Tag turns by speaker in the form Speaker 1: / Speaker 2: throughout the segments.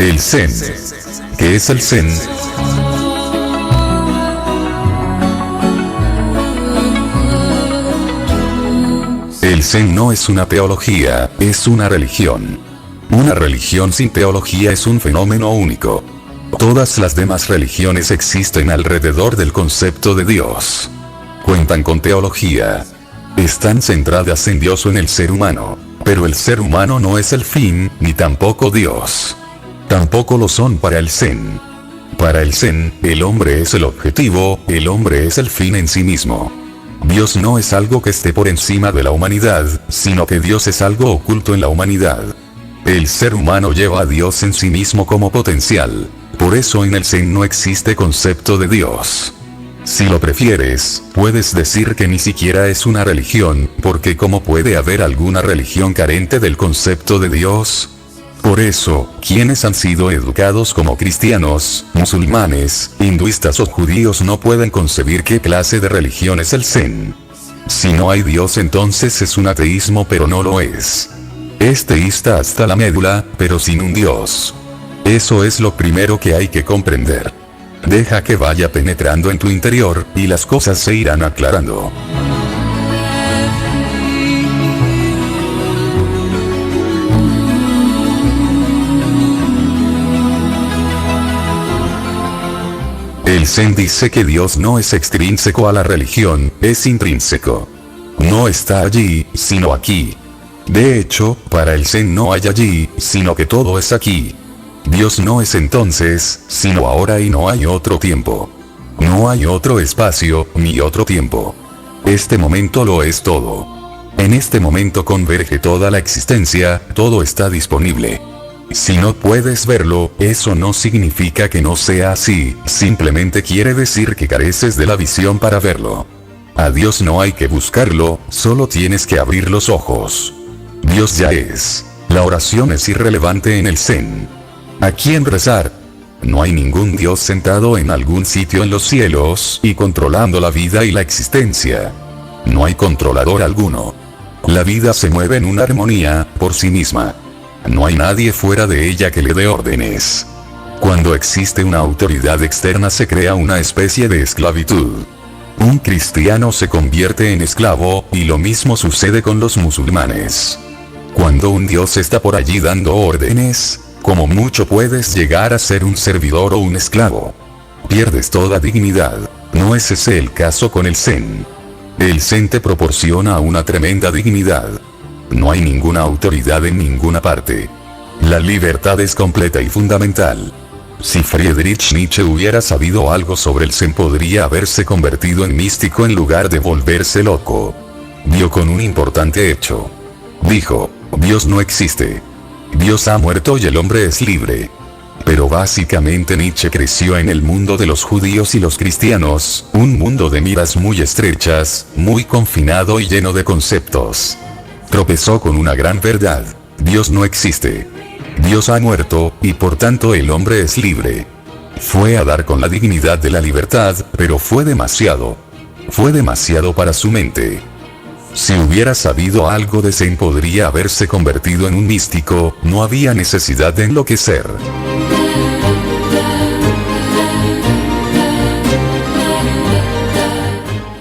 Speaker 1: El Zen. ¿Qué es el Zen? El Zen no es una teología, es una religión. Una religión sin teología es un fenómeno único. Todas las demás religiones existen alrededor del concepto de Dios. Cuentan con teología. Están centradas en Dios o en el ser humano. Pero el ser humano no es el fin, ni tampoco Dios. Tampoco lo son para el Zen. Para el Zen, el hombre es el objetivo, el hombre es el fin en sí mismo. Dios no es algo que esté por encima de la humanidad, sino que Dios es algo oculto en la humanidad. El ser humano lleva a Dios en sí mismo como potencial. Por eso en el Zen no existe concepto de Dios. Si lo prefieres, puedes decir que ni siquiera es una religión, porque ¿cómo puede haber alguna religión carente del concepto de Dios? Por eso, quienes han sido educados como cristianos, musulmanes, hinduistas o judíos no pueden concebir qué clase de religión es el Zen. Si no hay Dios entonces es un ateísmo, pero no lo es. Es teísta hasta la médula, pero sin un Dios. Eso es lo primero que hay que comprender. Deja que vaya penetrando en tu interior, y las cosas se irán aclarando. El Zen dice que Dios no es extrínseco a la religión, es intrínseco. No está allí, sino aquí. De hecho, para el Zen no hay allí, sino que todo es aquí. Dios no es entonces, sino ahora y no hay otro tiempo. No hay otro espacio, ni otro tiempo. Este momento lo es todo. En este momento converge toda la existencia, todo está disponible. Si no puedes verlo, eso no significa que no sea así, simplemente quiere decir que careces de la visión para verlo. A Dios no hay que buscarlo, solo tienes que abrir los ojos. Dios ya es. La oración es irrelevante en el Zen. ¿A quién rezar? No hay ningún Dios sentado en algún sitio en los cielos y controlando la vida y la existencia. No hay controlador alguno. La vida se mueve en una armonía, por sí misma. No hay nadie fuera de ella que le dé órdenes. Cuando existe una autoridad externa se crea una especie de esclavitud. Un cristiano se convierte en esclavo, y lo mismo sucede con los musulmanes. Cuando un Dios está por allí dando órdenes, como mucho puedes llegar a ser un servidor o un esclavo. Pierdes toda dignidad. No es ese el caso con el Zen. El Zen te proporciona una tremenda dignidad. No hay ninguna autoridad en ninguna parte. La libertad es completa y fundamental. Si Friedrich Nietzsche hubiera sabido algo sobre el Zen podría haberse convertido en místico en lugar de volverse loco. Dio con un importante hecho. Dijo, Dios no existe. Dios ha muerto y el hombre es libre. Pero básicamente Nietzsche creció en el mundo de los judíos y los cristianos, un mundo de miras muy estrechas, muy confinado y lleno de conceptos. Tropezó con una gran verdad. Dios no existe. Dios ha muerto, y por tanto el hombre es libre. Fue a dar con la dignidad de la libertad, pero fue demasiado. Fue demasiado para su mente. Si hubiera sabido algo de Zen podría haberse convertido en un místico, no había necesidad de enloquecer.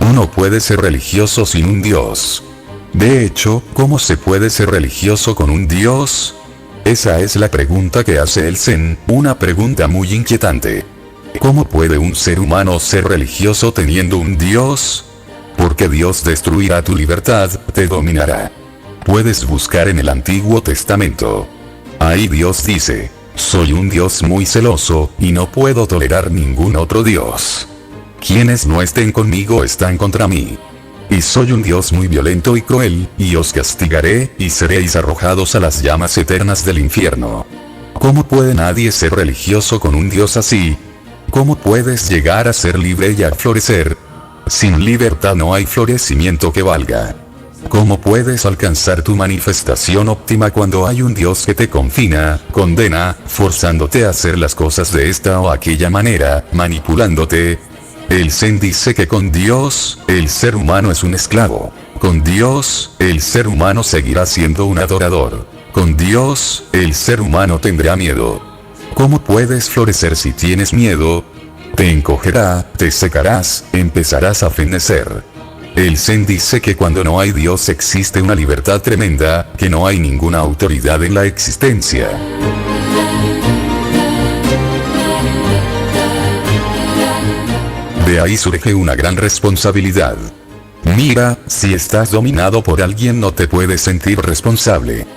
Speaker 1: Uno puede ser religioso sin un Dios. De hecho, ¿cómo se puede ser religioso con un Dios? Esa es la pregunta que hace el Zen, una pregunta muy inquietante. ¿Cómo puede un ser humano ser religioso teniendo un Dios? Porque Dios destruirá tu libertad, te dominará. Puedes buscar en el Antiguo Testamento. Ahí Dios dice, soy un Dios muy celoso, y no puedo tolerar ningún otro Dios. Quienes no estén conmigo están contra mí. Y soy un Dios muy violento y cruel, y os castigaré, y seréis arrojados a las llamas eternas del infierno. ¿Cómo puede nadie ser religioso con un Dios así? ¿Cómo puedes llegar a ser libre y a florecer? Sin libertad no hay florecimiento que valga. ¿Cómo puedes alcanzar tu manifestación óptima cuando hay un Dios que te confina, condena, forzándote a hacer las cosas de esta o aquella manera, manipulándote? El Zen dice que con Dios, el ser humano es un esclavo. Con Dios, el ser humano seguirá siendo un adorador. Con Dios, el ser humano tendrá miedo. ¿Cómo puedes florecer si tienes miedo? Te encogerá, te secarás, empezarás a fenecer. El Zen dice que cuando no hay Dios existe una libertad tremenda, que no hay ninguna autoridad en la existencia. De ahí surge una gran responsabilidad. Mira, si estás dominado por alguien no te puedes sentir responsable.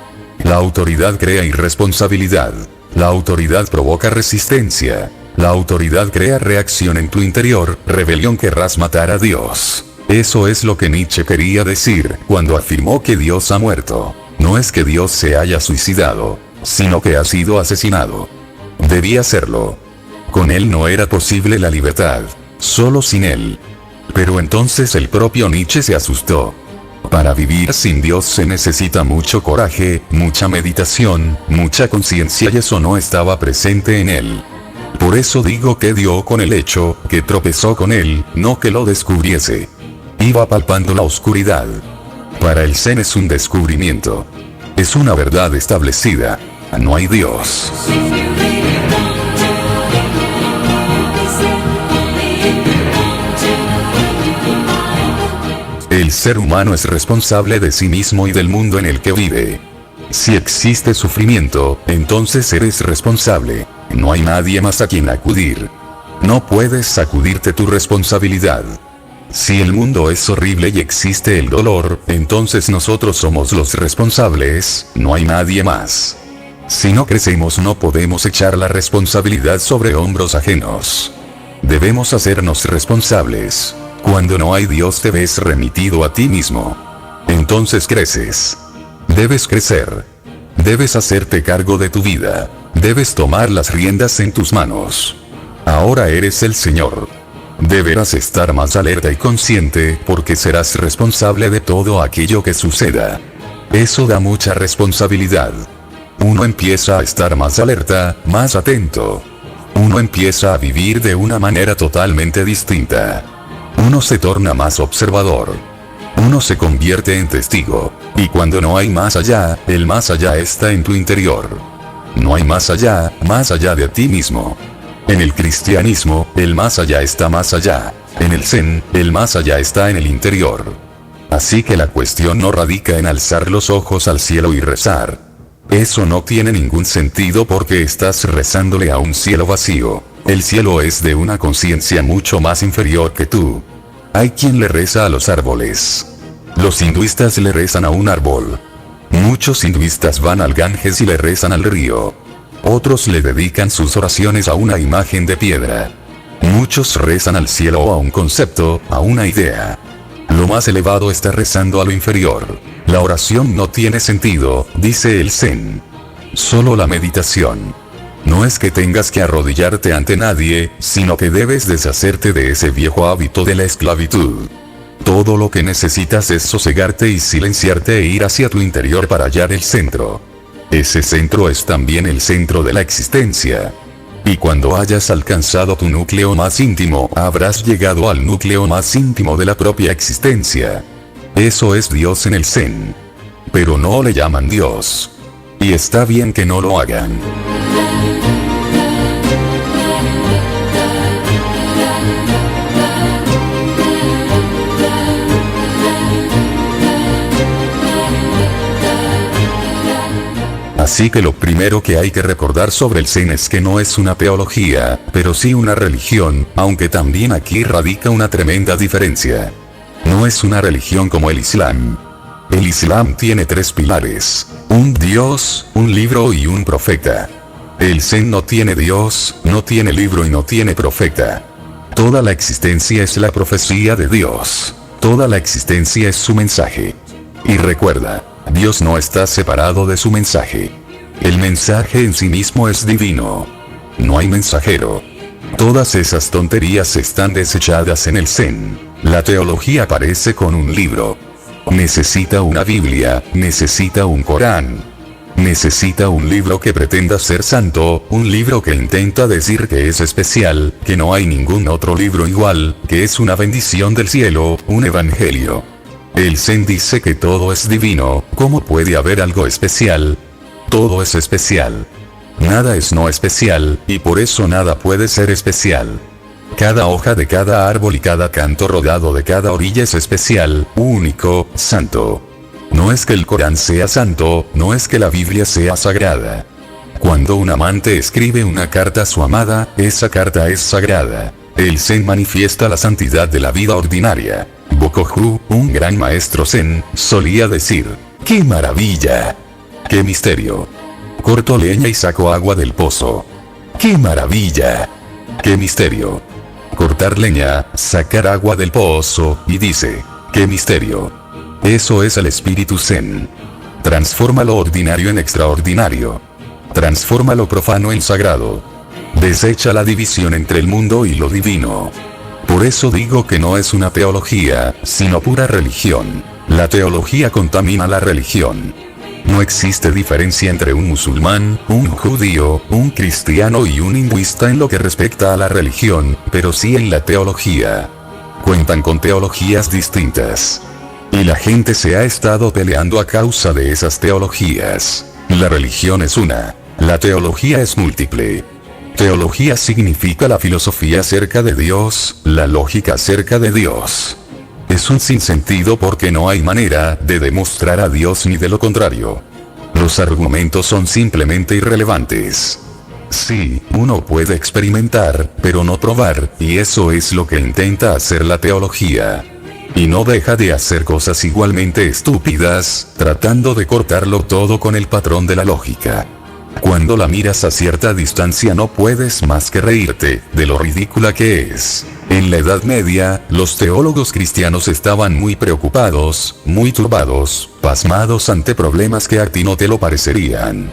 Speaker 1: La autoridad crea irresponsabilidad. La autoridad provoca resistencia. La autoridad crea reacción en tu interior, rebelión, querrás matar a Dios. Eso es lo que Nietzsche quería decir cuando afirmó que Dios ha muerto. No es que Dios se haya suicidado, sino que ha sido asesinado. Debía serlo. Con él no era posible la libertad, solo sin él. Pero entonces el propio Nietzsche se asustó. Para vivir sin Dios se necesita mucho coraje, mucha meditación, mucha conciencia y eso no estaba presente en él. Por eso digo que dio con el hecho, que tropezó con él, no que lo descubriese. Iba palpando la oscuridad. Para el Zen es un descubrimiento. Es una verdad establecida. No hay Dios. El ser humano es responsable de sí mismo y del mundo en el que vive. Si existe sufrimiento, entonces eres responsable. No hay nadie más a quien acudir. No puedes sacudirte tu responsabilidad. Si el mundo es horrible y existe el dolor, entonces nosotros somos los responsables, no hay nadie más. Si no crecemos no podemos echar la responsabilidad sobre hombros ajenos. Debemos hacernos responsables. Cuando no hay Dios te ves remitido a ti mismo. Entonces creces. Debes crecer. Debes hacerte cargo de tu vida. Debes tomar las riendas en tus manos. Ahora eres el Señor. Deberás estar más alerta y consciente porque serás responsable de todo aquello que suceda. Eso da mucha responsabilidad. Uno empieza a estar más alerta, más atento. Uno empieza a vivir de una manera totalmente distinta. Uno se torna más observador. Uno se convierte en testigo. Y cuando no hay más allá, el más allá está en tu interior. No hay más allá de ti mismo. En el cristianismo, el más allá está más allá. En el Zen, el más allá está en el interior. Así que la cuestión no radica en alzar los ojos al cielo y rezar. Eso no tiene ningún sentido porque estás rezándole a un cielo vacío. El cielo es de una conciencia mucho más inferior que tú. Hay quien le reza a los árboles. Los hinduistas le rezan a un árbol. Muchos hinduistas van al Ganges y le rezan al río. Otros le dedican sus oraciones a una imagen de piedra. Muchos rezan al cielo o a un concepto, a una idea. Lo más elevado está rezando a lo inferior. La oración no tiene sentido, dice el Zen. Solo la meditación. No es que tengas que arrodillarte ante nadie, sino que debes deshacerte de ese viejo hábito de la esclavitud. Todo lo que necesitas es sosegarte y silenciarte e ir hacia tu interior para hallar el centro. Ese centro es también el centro de la existencia. Y cuando hayas alcanzado tu núcleo más íntimo, habrás llegado al núcleo más íntimo de la propia existencia. Eso es Dios en el Zen. Pero no le llaman Dios. Y está bien que no lo hagan. Así que lo primero que hay que recordar sobre el Zen es que no es una teología, pero sí una religión, aunque también aquí radica una tremenda diferencia. No es una religión como el Islam. El Islam tiene 3 pilares: un Dios, un libro y un profeta. El Zen no tiene Dios, no tiene libro y no tiene profeta. Toda la existencia es la profecía de Dios. Toda la existencia es su mensaje. Y recuerda, Dios no está separado de su mensaje. El mensaje en sí mismo es divino. No hay mensajero. Todas esas tonterías están desechadas en el Zen. La teología aparece con un libro. Necesita una Biblia, necesita un Corán. Necesita un libro que pretenda ser santo, un libro que intenta decir que es especial, que no hay ningún otro libro igual, que es una bendición del cielo, un evangelio. El Zen dice que todo es divino. ¿Cómo puede haber algo especial? Todo es especial. Nada es no especial, y por eso nada puede ser especial. Cada hoja de cada árbol y cada canto rodado de cada orilla es especial, único, santo. No es que el Corán sea santo, no es que la Biblia sea sagrada. Cuando un amante escribe una carta a su amada, esa carta es sagrada. El Zen manifiesta la santidad de la vida ordinaria. Bokohu, un gran maestro Zen, solía decir: ¡qué maravilla! ¡Qué misterio! Corto leña y saco agua del pozo. ¡Qué maravilla! ¡Qué misterio! Cortar leña, sacar agua del pozo, y dice: ¡qué misterio! Eso es el espíritu Zen. Transforma lo ordinario en extraordinario. Transforma lo profano en sagrado. Desecha la división entre el mundo y lo divino. Por eso digo que no es una teología, sino pura religión. La teología contamina la religión. No existe diferencia entre un musulmán, un judío, un cristiano y un hinduista en lo que respecta a la religión, pero sí en la teología. Cuentan con teologías distintas. Y la gente se ha estado peleando a causa de esas teologías. La religión es una. La teología es múltiple. Teología significa la filosofía acerca de Dios, la lógica acerca de Dios. Es un sinsentido porque no hay manera de demostrar a Dios ni de lo contrario. Los argumentos son simplemente irrelevantes. Sí, uno puede experimentar, pero no probar, y eso es lo que intenta hacer la teología. Y no deja de hacer cosas igualmente estúpidas, tratando de cortarlo todo con el patrón de la lógica. Cuando la miras a cierta distancia no puedes más que reírte de lo ridícula que es. En la Edad Media, los teólogos cristianos estaban muy preocupados, muy turbados, pasmados ante problemas que a ti no te lo parecerían.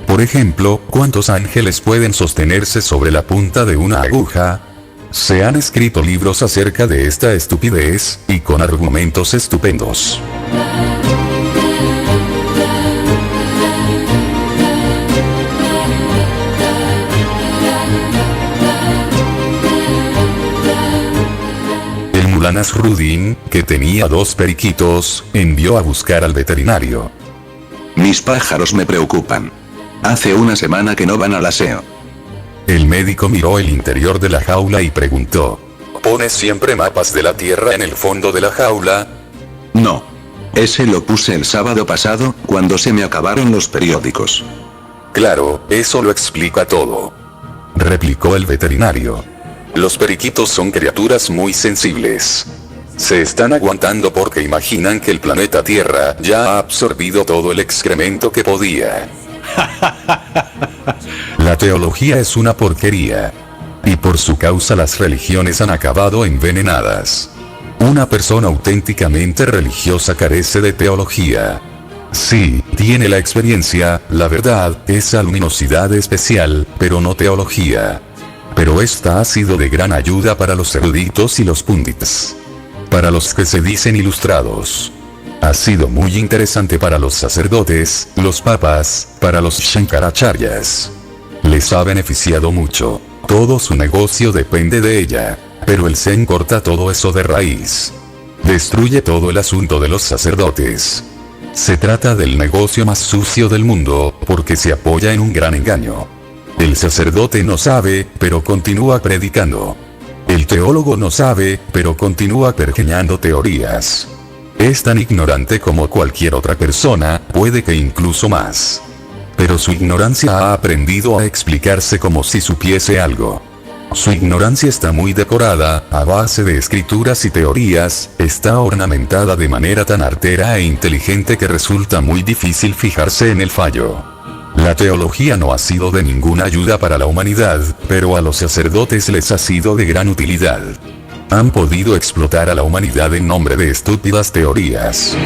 Speaker 1: Por ejemplo, ¿cuántos ángeles pueden sostenerse sobre la punta de una aguja? Se han escrito libros acerca de esta estupidez, y con argumentos estupendos. El Mulá Nasruddin, que tenía 2 periquitos, envió a buscar al veterinario.
Speaker 2: Mis pájaros me preocupan. Hace una semana que no van al aseo.
Speaker 1: El médico miró el interior de la jaula y preguntó: ¿pones siempre mapas de la Tierra en el fondo de la jaula?
Speaker 2: No. Ese lo puse el sábado pasado, cuando se me acabaron los periódicos.
Speaker 1: Claro, eso lo explica todo, replicó el veterinario. Los periquitos son criaturas muy sensibles. Se están aguantando porque imaginan que el planeta Tierra ya ha absorbido todo el excremento que podía. La teología es una porquería. Y por su causa las religiones han acabado envenenadas. Una persona auténticamente religiosa carece de teología. Sí, tiene la experiencia, la verdad, esa luminosidad especial, pero no teología. Pero esta ha sido de gran ayuda para los eruditos y los pundits. Para los que se dicen ilustrados. Ha sido muy interesante para los sacerdotes, los papas, para los Shankaracharyas. Les ha beneficiado mucho. Todo su negocio depende de ella. Pero el Zen corta todo eso de raíz. Destruye todo el asunto de los sacerdotes. Se trata del negocio más sucio del mundo, porque se apoya en un gran engaño. El sacerdote no sabe, pero continúa predicando. El teólogo no sabe, pero continúa pergeñando teorías. Es tan ignorante como cualquier otra persona, puede que incluso más. Pero su ignorancia ha aprendido a explicarse como si supiese algo. Su ignorancia está muy decorada, a base de escrituras y teorías, está ornamentada de manera tan artera e inteligente que resulta muy difícil fijarse en el fallo. La teología no ha sido de ninguna ayuda para la humanidad, pero a los sacerdotes les ha sido de gran utilidad. Han podido explotar a la humanidad en nombre de estúpidas teorías.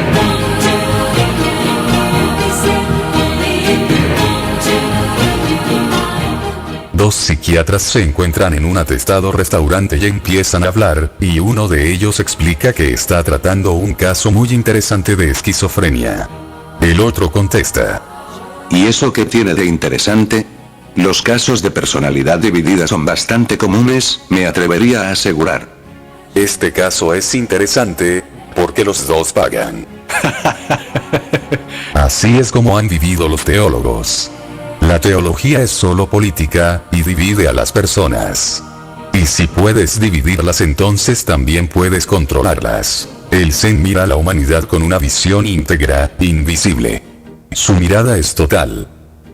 Speaker 1: Dos psiquiatras se encuentran en un atestado restaurante y empiezan a hablar, y uno de ellos explica que está tratando un caso muy interesante de esquizofrenia. El otro contesta:
Speaker 2: ¿y eso qué tiene de interesante? Los casos de personalidad dividida son bastante comunes, me atrevería a asegurar.
Speaker 1: Este caso es interesante, porque los dos pagan. Así es como han vivido los teólogos. La teología es solo política, y divide a las personas. Y si puedes dividirlas, entonces también puedes controlarlas. El Zen mira a la humanidad con una visión íntegra, invisible. Su mirada es total.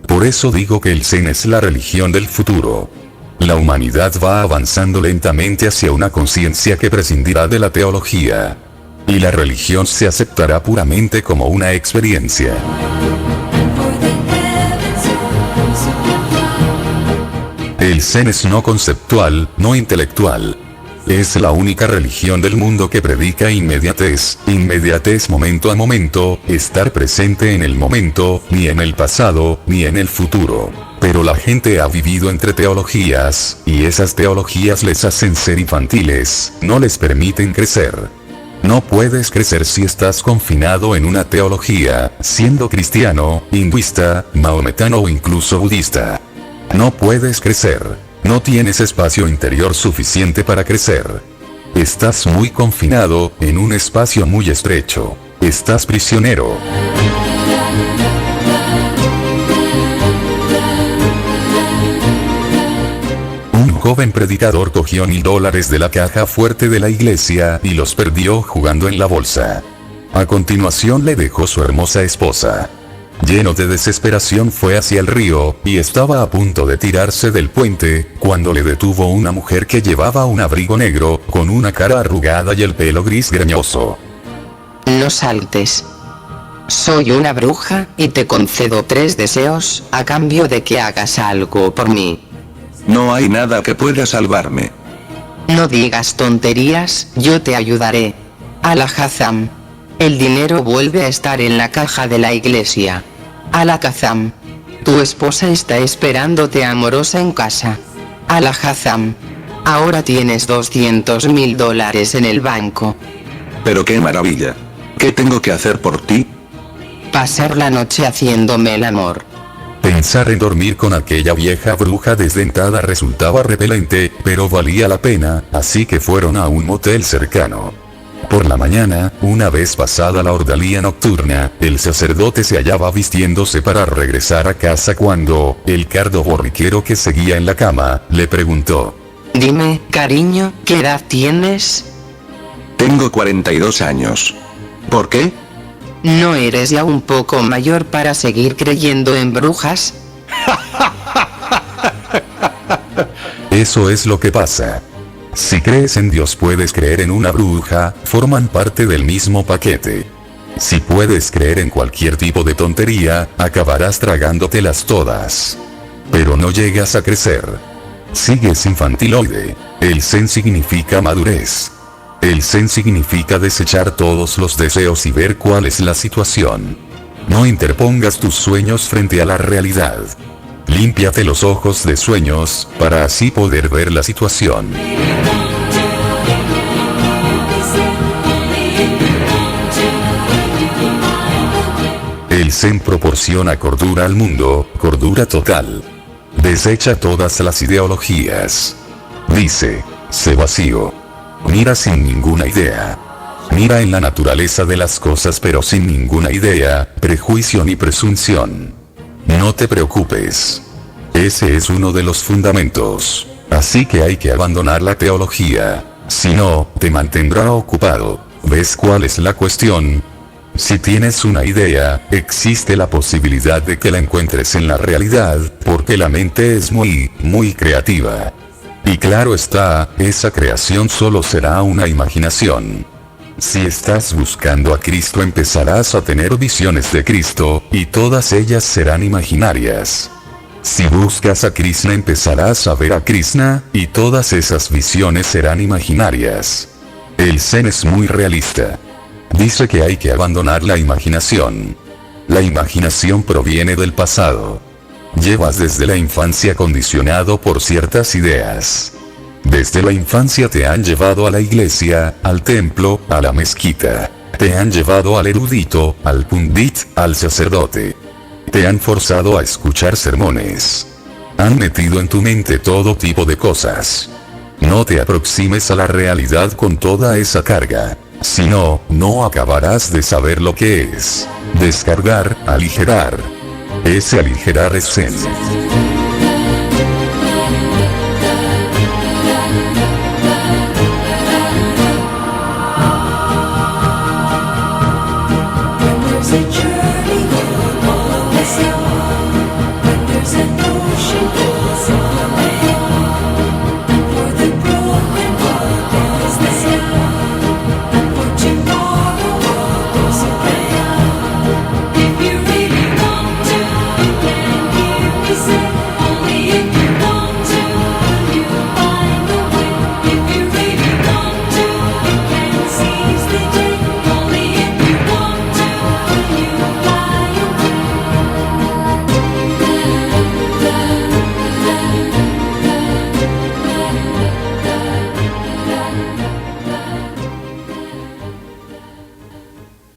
Speaker 1: Por eso digo que el Zen es la religión del futuro. La humanidad va avanzando lentamente hacia una conciencia que prescindirá de la teología. Y la religión se aceptará puramente como una experiencia. El Zen es no conceptual, no intelectual. Es la única religión del mundo que predica inmediatez momento a momento, estar presente en el momento, ni en el pasado, ni en el futuro. Pero la gente ha vivido entre teologías, y esas teologías les hacen ser infantiles, no les permiten crecer. No puedes crecer si estás confinado en una teología, siendo cristiano, hinduista, maometano o incluso budista. No puedes crecer. No tienes espacio interior suficiente para crecer. Estás muy confinado, en un espacio muy estrecho. Estás prisionero. Un joven predicador cogió $1000 de la caja fuerte de la iglesia y los perdió jugando en la bolsa. A continuación le dejó su hermosa esposa. Lleno de desesperación fue hacia el río, y estaba a punto de tirarse del puente, cuando le detuvo una mujer que llevaba un abrigo negro, con una cara arrugada y el pelo gris greñoso.
Speaker 3: No saltes. Soy una bruja, y te concedo 3 deseos, a cambio de que hagas algo por mí.
Speaker 2: No hay nada que pueda salvarme.
Speaker 3: No digas tonterías, yo te ayudaré. Alakazam. El dinero vuelve a estar en la caja de la iglesia. Alakazam. Tu esposa está esperándote amorosa en casa. Alakazam. Ahora tienes $200.000 en el banco.
Speaker 2: Pero qué maravilla. ¿Qué tengo que hacer por ti?
Speaker 3: Pasar la noche haciéndome el amor.
Speaker 1: Pensar en dormir con aquella vieja bruja desdentada resultaba repelente, pero valía la pena, así que fueron a un motel cercano. Por la mañana, una vez pasada la ordalía nocturna, el sacerdote se hallaba vistiéndose para regresar a casa cuando, el cardo borriquero que seguía en la cama, le preguntó:
Speaker 3: Dime, cariño, ¿qué edad tienes?
Speaker 2: Tengo 42 años. ¿Por qué?
Speaker 3: ¿No eres ya un poco mayor para seguir creyendo en brujas?
Speaker 1: Eso es lo que pasa. Si crees en Dios, puedes creer en una bruja, forman parte del mismo paquete. Si puedes creer en cualquier tipo de tontería, acabarás tragándotelas todas. Pero no llegas a crecer. Sigues infantiloide. El Zen significa madurez. El Zen significa desechar todos los deseos y ver cuál es la situación. No interpongas tus sueños frente a la realidad. Límpiate los ojos de sueños, para así poder ver la situación. El Zen proporciona cordura al mundo, cordura total. Desecha todas las ideologías. Dice: sé vacío. Mira sin ninguna idea. Mira en la naturaleza de las cosas pero sin ninguna idea, prejuicio ni presunción. No te preocupes. Ese es uno de los fundamentos. Así que hay que abandonar la teología. Si no, te mantendrá ocupado. ¿Ves cuál es la cuestión? Si tienes una idea, existe la posibilidad de que la encuentres en la realidad, porque la mente es muy creativa. Y claro está, esa creación solo será una imaginación. Si estás buscando a Cristo, empezarás a tener visiones de Cristo, y todas ellas serán imaginarias. Si buscas a Krishna, empezarás a ver a Krishna, y todas esas visiones serán imaginarias. El Zen es muy realista. Dice que hay que abandonar la imaginación. La imaginación proviene del pasado. Llevas desde la infancia condicionado por ciertas ideas. Desde la infancia te han llevado a la iglesia, al templo, a la mezquita. Te han llevado al erudito, al pundit, al sacerdote. Te han forzado a escuchar sermones. Han metido en tu mente todo tipo de cosas. No te aproximes a la realidad con toda esa carga. Si no, no acabarás de saber lo que es descargar, aligerar. Ese aligerar es Zen.